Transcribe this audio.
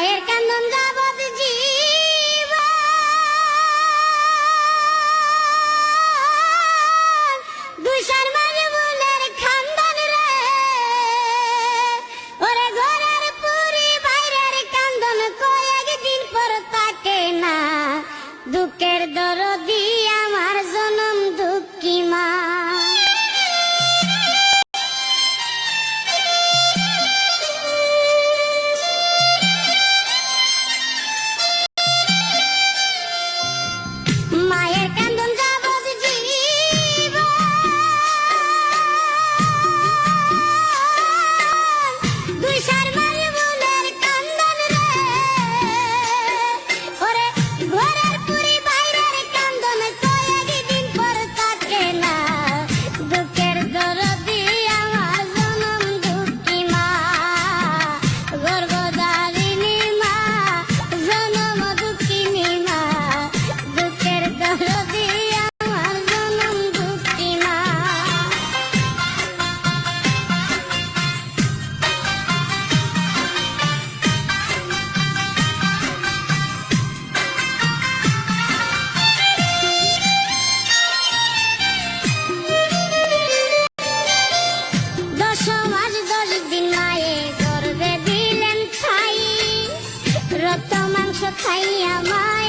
মায়ের কান্দন যাবত জীবন দুষার মাঝে বুলের খান্দন রে ওরে ঘরের পুরি বাইরের কান্দন কয়েকদিন পর তাকে না দুঃখের দরদি আমার জনম দুঃখী মা মায়ের কান্দন যাবত জীবন দুষার মাঝে বুলের কান্দন রে ওরে ঘরের পুরি বাইরের কান্দন কয়েকদিন পর তাকে না দুঃখের দরদি আমার জনম দুঃখী মা গর্ভধারিণী মা জনম দুঃখিনী মা দুঃখের দরদি আমার জনম দুঃখী মা দশ মাস 10 দিন মায়ে গর্ভে দিলেন খাই রক্ত মাংস খাইয়া মায়ে